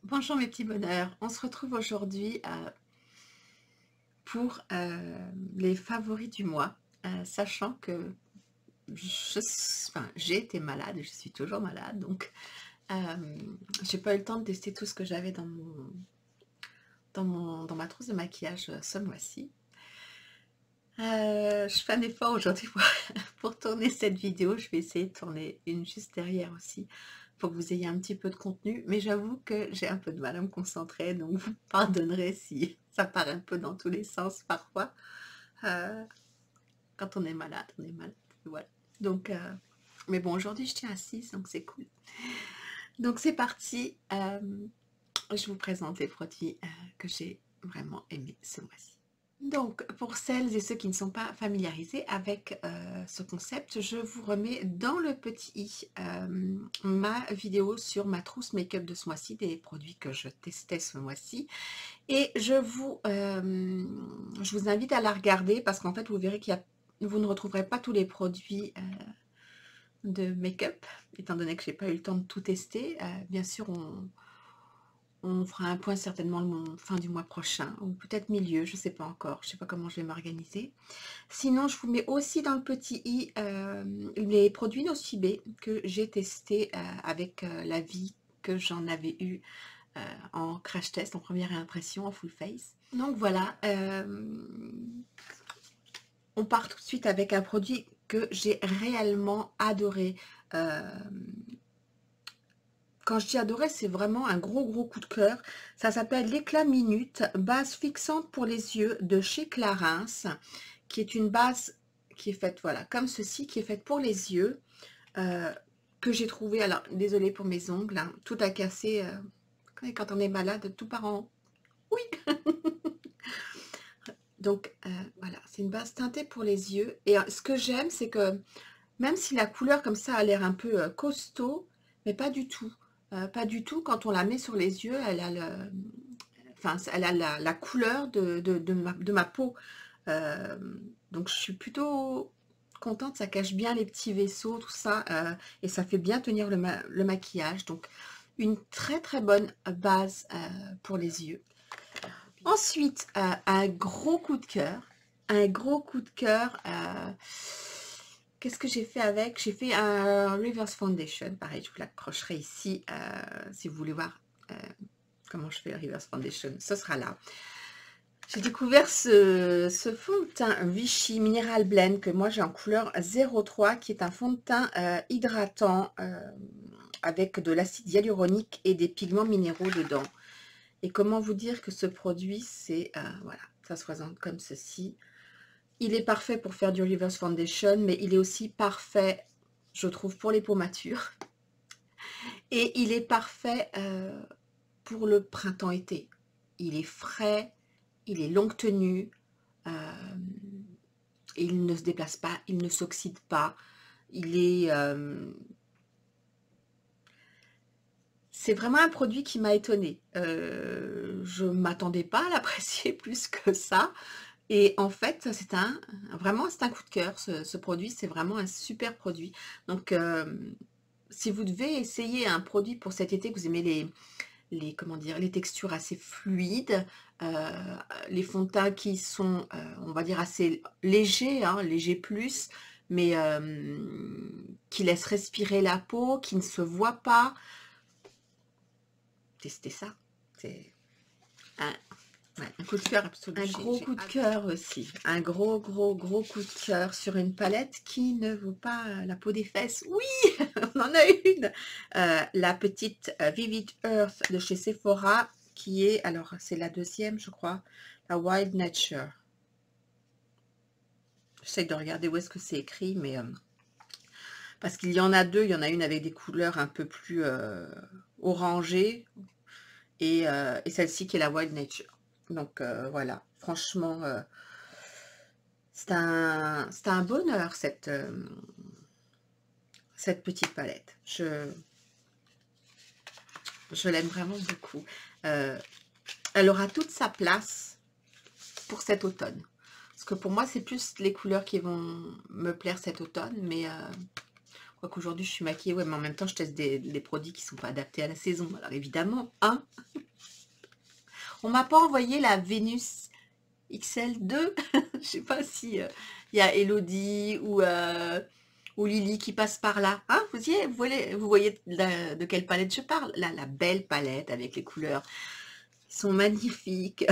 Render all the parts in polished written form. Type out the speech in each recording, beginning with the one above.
Bonjour mes petits bonheurs, on se retrouve aujourd'hui pour les favoris du mois, sachant que j'ai été malade et je suis toujours malade, donc j'ai pas eu le temps de tester tout ce que j'avais dans ma trousse de maquillage ce mois-ci. Je fais un effort aujourd'hui pour tourner cette vidéo, je vais essayer de tourner une juste derrière aussi, pour que vous ayez un petit peu de contenu, mais j'avoue que j'ai un peu de mal à me concentrer, donc vous pardonnerez si ça part un peu dans tous les sens parfois. Heu, Quand on est malade, voilà. Donc mais bon, aujourd'hui je tiens à 6, donc c'est cool. Donc c'est parti, je vous présente les produits, que j'ai vraiment aimés ce mois-ci. Donc, pour celles et ceux qui ne sont pas familiarisés avec ce concept, je vous remets dans le petit i ma vidéo sur ma trousse make-up de ce mois-ci, des produits que je testais ce mois-ci. Et je vous invite à la regarder parce qu'en fait, vous verrez vous ne retrouverez pas tous les produits de make-up, étant donné que j'ai pas eu le temps de tout tester. Bien sûr, on fera un point certainement fin du mois prochain, ou peut-être milieu, je ne sais pas encore, je ne sais pas comment je vais m'organiser. Sinon, je vous mets aussi dans le petit i les produits Nocibé que j'ai testés avec l'avis que j'en avais eu en crash test, en première impression, en full face. Donc voilà, on part tout de suite avec un produit que j'ai réellement adoré. Quand je dis adoré, c'est vraiment un gros coup de cœur. Ça s'appelle l'éclat minute, base fixante pour les yeux de chez Clarins, qui est une base qui est faite, voilà, comme ceci, qui est faite pour les yeux, euh, que j'ai trouvé, alors désolée pour mes ongles, hein, tout a cassé, quand on est malade, tout part en... Oui. Donc voilà, c'est une base teintée pour les yeux. Et ce que j'aime, c'est que même si la couleur comme ça a l'air un peu costaud, mais pas du tout. Pas du tout, quand on la met sur les yeux, elle a la couleur de ma peau. Euh, donc je suis plutôt contente, ça cache bien les petits vaisseaux, tout ça, et ça fait bien tenir le maquillage. Donc une très bonne base pour les yeux. Ensuite, un gros coup de cœur. Un gros coup de cœur. Qu'est-ce que j'ai fait avec? J'ai fait un Reverse Foundation. Pareil, je vous l'accrocherai ici si vous voulez voir comment je fais le Reverse Foundation. Ce sera là. J'ai découvert ce fond de teint Vichy Mineral Blend que moi j'ai en couleur 03, qui est un fond de teint hydratant avec de l'acide hyaluronique et des pigments minéraux dedans. Et comment vous dire que ce produit, c'est, voilà, ça se présente comme ceci. Il est parfait pour faire du Reverse Foundation, mais il est aussi parfait, je trouve, pour les peaux matures. Et il est parfait pour le printemps-été. Il est frais, il est longue tenue, il ne se déplace pas, il ne s'oxyde pas. Il est... c'est vraiment un produit qui m'a étonnée. Je ne m'attendais pas à l'apprécier plus que ça. Et en fait, vraiment, c'est un coup de cœur, ce produit. C'est vraiment un super produit. Donc, si vous devez essayer un produit pour cet été, que vous aimez comment dire, les textures assez fluides, les fonds de teint qui sont, on va dire, assez légers, hein, léger plus, mais qui laissent respirer la peau, qui ne se voient pas. Testez ça. C'est un, ouais, un coup de cœur absolu. Un gros coup de cœur aussi. Un gros coup de cœur sur une palette qui ne vaut pas la peau des fesses. Oui, on en a une. La petite Vivid Earth de chez Sephora, qui est, alors c'est la deuxième, je crois, la Wild Nature. J'essaie de regarder où est-ce que c'est écrit, mais parce qu'il y en a deux. Il y en a une avec des couleurs un peu plus orangées, et celle-ci qui est la Wild Nature. Donc voilà, franchement, c'est un bonheur cette petite palette. Je l'aime vraiment beaucoup. Elle aura toute sa place pour cet automne. Parce que pour moi, c'est plus les couleurs qui vont me plaire cet automne. Mais Quoique aujourd'hui je suis maquillée, ouais, mais en même temps je teste des produits qui sont pas adaptés à la saison. Alors évidemment, hein. On m'a pas envoyé la Vénus XL2. Je sais pas si il y a Elodie ou Lily qui passe par là. Hein, vous voyez de quelle palette je parle? Là, la belle palette avec les couleurs qui sont magnifiques,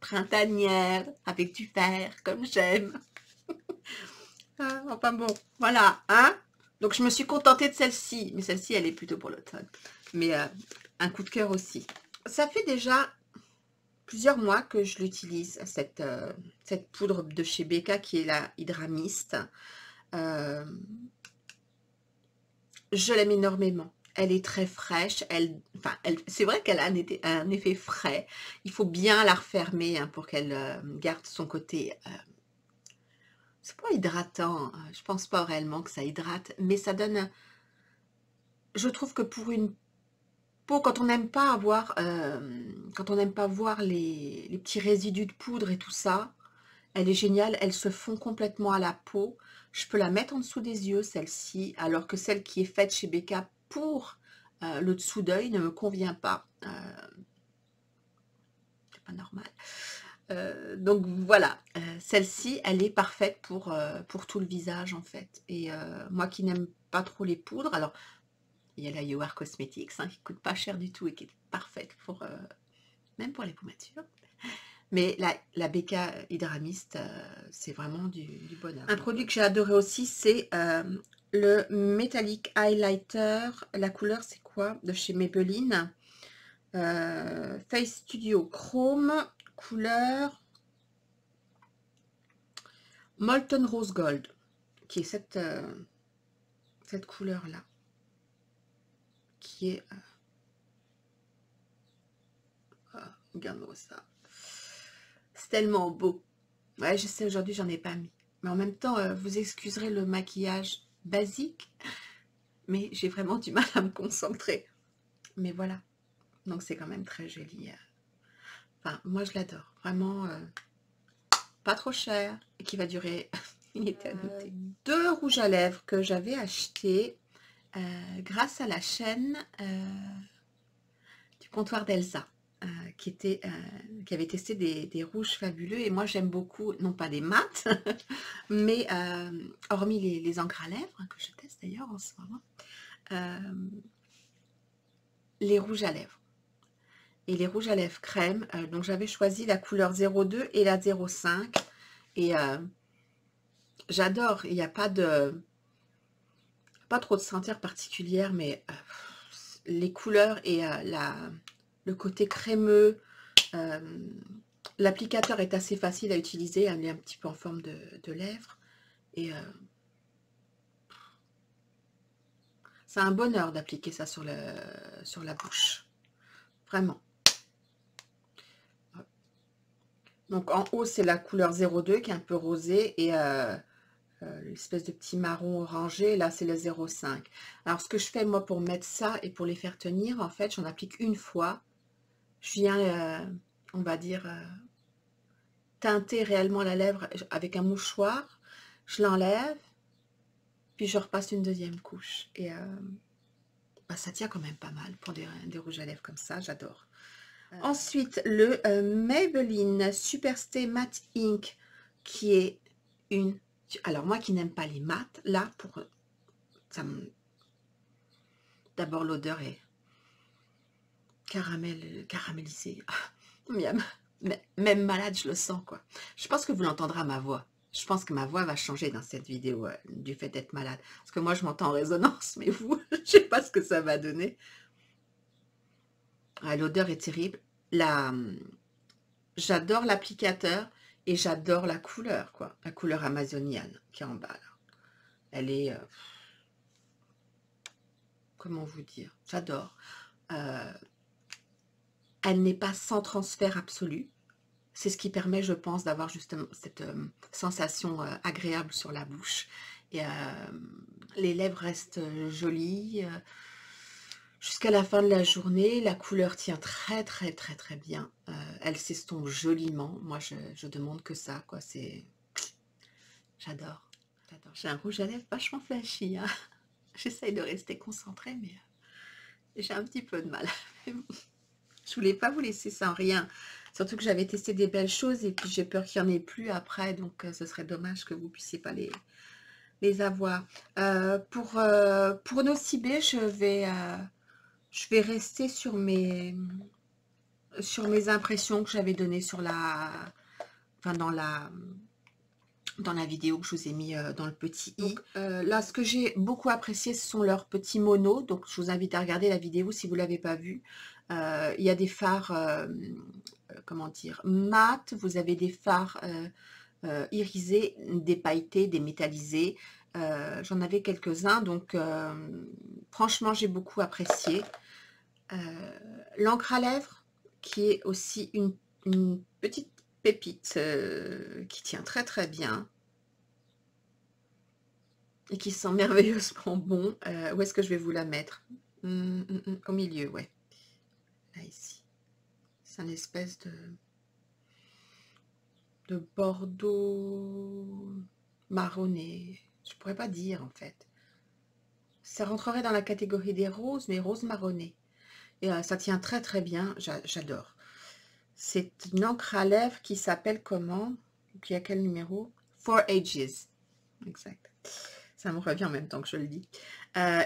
printanières, avec du vert, comme j'aime. Ah, enfin bon, voilà, hein. Donc je me suis contentée de celle-ci, mais celle-ci elle est plutôt pour l'automne. Mais un coup de cœur aussi. Ça fait déjà plusieurs mois que je l'utilise, cette poudre de chez Becca qui est la Hydramist. Je l'aime énormément. Elle est très fraîche. C'est vrai qu'elle a un effet frais. Il faut bien la refermer hein, pour qu'elle garde son côté. C'est pas hydratant. Je pense pas réellement que ça hydrate, mais ça donne. Je trouve que pour une peau, quand on n'aime pas avoir, voir les petits résidus de poudre et tout ça, elle est géniale. Elle se fond complètement à la peau. Je peux la mettre en dessous des yeux, celle-ci, alors que celle qui est faite chez Becca pour le dessous d'œil ne me convient pas. C'est pas normal. Donc voilà, celle-ci, elle est parfaite pour tout le visage en fait. Et moi qui n'aime pas trop les poudres, alors il y a la You Cosmetics hein, qui coûte pas cher du tout et qui est parfaite pour même pour les peaux matures. Mais la Becca Hydramist, c'est vraiment du bonheur. Un produit que j'ai adoré aussi, c'est le Metallic Highlighter. La couleur, c'est quoi? De chez Maybelline. Face Studio Chrome, couleur Molten Rose Gold, qui est cette couleur-là, qui est... regarde-moi ça. C'est tellement beau. Ouais, je sais, aujourd'hui, j'en ai pas mis. Mais en même temps, vous excuserez le maquillage basique, mais j'ai vraiment du mal à me concentrer. Mais voilà. Donc, c'est quand même très joli. Enfin, moi, je l'adore. Vraiment, pas trop cher et qui va durer une éternité. Deux rouges à lèvres que j'avais achetés grâce à la chaîne du comptoir d'Elsa. Qui avait testé des rouges fabuleux et moi j'aime beaucoup, non pas des mats, mais hormis les encres à lèvres, que je teste d'ailleurs en ce moment, les rouges à lèvres. Et les rouges à lèvres crème, donc j'avais choisi la couleur 02 et la 05 et j'adore, il n'y a pas trop de senteur particulière, mais les couleurs et le côté crémeux, l'applicateur est assez facile à utiliser, elle est un petit peu en forme de lèvres et c'est un bonheur d'appliquer ça sur la bouche, vraiment. Donc en haut c'est la couleur 02 qui est un peu rosée et l'espèce de petit marron orangé, là c'est le 05. Alors ce que je fais moi pour mettre ça et pour les faire tenir, en fait j'en applique une fois, je viens on va dire teinter réellement la lèvre avec un mouchoir, je l'enlève, puis je repasse une deuxième couche. Et ça tient quand même pas mal pour des rouges à lèvres comme ça, j'adore. Ensuite, le Maybelline Superstay Matte Ink, qui est une... Alors moi qui n'aime pas les mattes, là, pour... D'abord l'odeur est caramélisée. Miam. Même malade, je le sens, quoi. Je pense que vous l'entendrez à ma voix. Je pense que ma voix va changer dans cette vidéo du fait d'être malade. Parce que moi, je m'entends en résonance, mais vous, je ne sais pas ce que ça va donner. Ah, l'odeur est terrible. J'adore l'applicateur et j'adore la couleur, quoi. La couleur amazonienne qui est en bas, là. Elle est... comment vous dire? J'adore. Elle n'est pas sans transfert absolu. C'est ce qui permet, je pense, d'avoir justement cette sensation agréable sur la bouche. Et les lèvres restent jolies jusqu'à la fin de la journée. La couleur tient très, très, très, très bien. Elle s'estompe joliment. Moi, je demande que ça, quoi. J'adore. J'adore. J'ai un rouge à lèvres vachement flashy, hein. J'essaye de rester concentrée, mais j'ai un petit peu de mal. Mais bon, je voulais pas vous laisser sans rien. Surtout que j'avais testé des belles choses et puis j'ai peur qu'il n'y en ait plus après. Donc, ce serait dommage que vous puissiez pas les avoir. Pour Nocibé, je vais rester sur mes impressions que j'avais données sur enfin, dans la vidéo que je vous ai mis dans le petit i. Donc, là, ce que j'ai beaucoup apprécié, ce sont leurs petits monos. Donc, je vous invite à regarder la vidéo si vous ne l'avez pas vue. Il y a des fards, comment dire, mat. Vous avez des fards irisés, des pailletés, des métallisés. J'en avais quelques-uns. Donc, franchement, j'ai beaucoup apprécié. L'encre à lèvres, qui est aussi une petite pépite qui tient très très bien et qui sent merveilleusement bon. Où est-ce que je vais vous la mettre? Au milieu, ouais. Là, ici. C'est une espèce de bordeaux marronné. Je pourrais pas dire, en fait. Ça rentrerait dans la catégorie des roses, mais roses marronnées. Et ça tient très très bien. J'adore. C'est une encre à lèvres qui s'appelle comment? Qui a quel numéro? For Ages. Exact. Ça me revient en même temps que je le dis.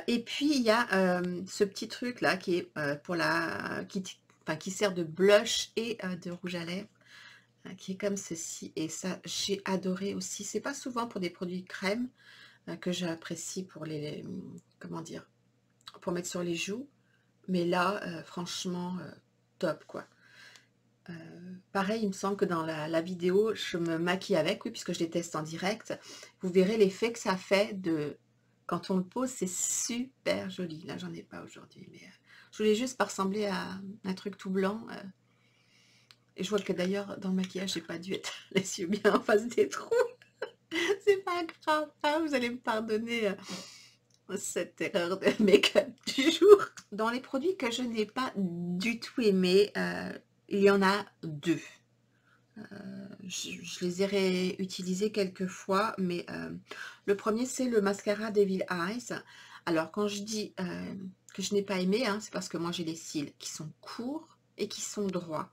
Et puis, il y a ce petit truc là qui est qui sert de blush et de rouge à lèvres, qui est comme ceci. Et ça, j'ai adoré aussi. C'est pas souvent pour des produits crème que j'apprécie pour comment dire, pour mettre sur les joues. Mais là, franchement, top quoi. Pareil, il me semble que dans la vidéo, je me maquille avec, oui, puisque je les teste en direct. Vous verrez l'effet que ça fait quand on le pose, c'est super joli. Là, j'en ai pas aujourd'hui, mais je voulais juste pas ressembler à un truc tout blanc. Et je vois que d'ailleurs, dans le maquillage, j'ai pas dû être les yeux bien en face des trous. C'est pas grave, hein, vous allez me pardonner cette erreur de make-up du jour. Dans les produits que je n'ai pas du tout aimés, il y en a deux. Je les ai réutilisés quelques fois, mais le premier, c'est le mascara Devil Eyes. Alors, quand je dis que je n'ai pas aimé, hein, c'est parce que moi, j'ai les cils qui sont courts et qui sont droits.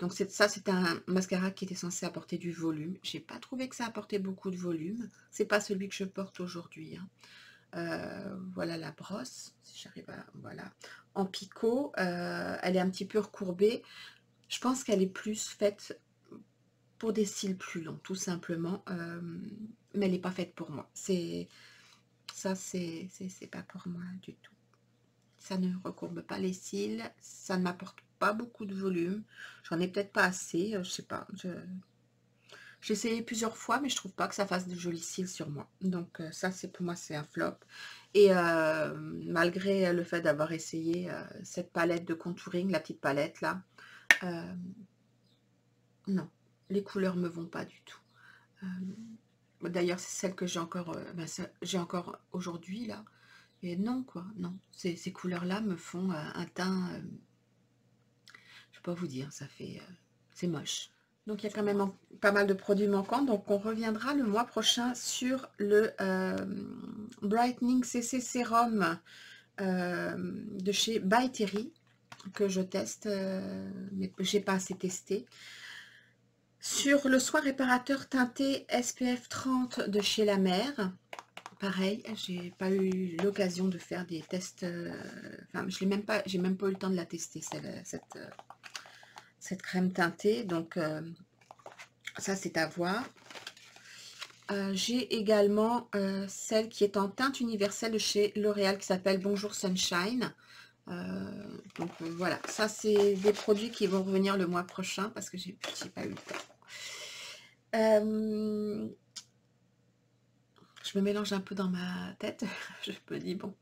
Donc, c'est un mascara qui était censé apporter du volume. J'ai pas trouvé que ça apportait beaucoup de volume. C'est pas celui que je porte aujourd'hui, hein. Voilà la brosse, si j'arrive à... Voilà. En picot, elle est un petit peu recourbée. Je pense qu'elle est plus faite pour des cils plus longs, tout simplement. Mais elle n'est pas faite pour moi. C'est pas pour moi du tout. Ça ne recourbe pas les cils. Ça ne m'apporte pas beaucoup de volume. J'en ai peut-être pas assez. Je sais pas. J'ai essayé plusieurs fois, mais je trouve pas que ça fasse de jolis cils sur moi. Donc ça, pour moi, c'est un flop. Et malgré le fait d'avoir essayé cette palette de contouring, la petite palette là, non, les couleurs me vont pas du tout. D'ailleurs, c'est celle que j'ai encore, j'ai encore aujourd'hui là. Et non, quoi, non. Ces couleurs-là me font un teint, je peux pas vous dire, ça fait, c'est moche. Donc, il y a quand même pas mal de produits manquants. Donc, on reviendra le mois prochain sur le Brightening CC Sérum de chez By Terry, que je teste, mais j'ai pas assez testé. Sur le soin réparateur teinté SPF 30 de chez La Mer. Pareil, j'ai pas eu l'occasion de faire des tests. Enfin, j'ai même pas eu le temps de la tester, cette crème teintée. Donc, ça, c'est à voir. J'ai également celle qui est en teinte universelle de chez L'Oréal qui s'appelle Bonjour Sunshine. Donc, voilà. Ça, c'est des produits qui vont revenir le mois prochain parce que j'ai pas eu le temps. Je me mélange un peu dans ma tête. Je me dis, bon,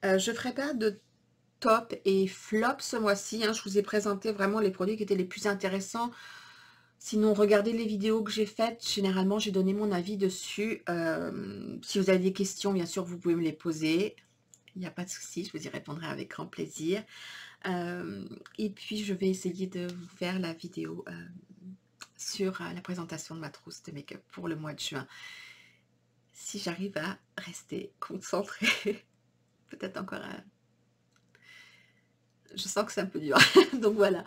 je ferai pas de top et flop ce mois-ci, hein. Je vous ai présenté vraiment les produits qui étaient les plus intéressants. Sinon, regardez les vidéos que j'ai faites. Généralement, j'ai donné mon avis dessus. Si vous avez des questions, bien sûr, vous pouvez me les poser. Il n'y a pas de souci, je vous y répondrai avec grand plaisir. Et puis, je vais essayer de vous faire la vidéo sur la présentation de ma trousse de make-up pour le mois de juin. si j'arrive à rester concentrée. Peut-être encore je sens que c'est un peu dur. Donc voilà.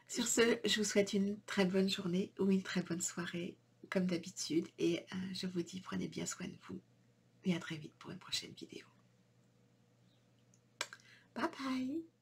Sur ce, je vous souhaite une très bonne journée ou une très bonne soirée, comme d'habitude. Et je vous dis, prenez bien soin de vous. Et à très vite pour une prochaine vidéo. Bye bye!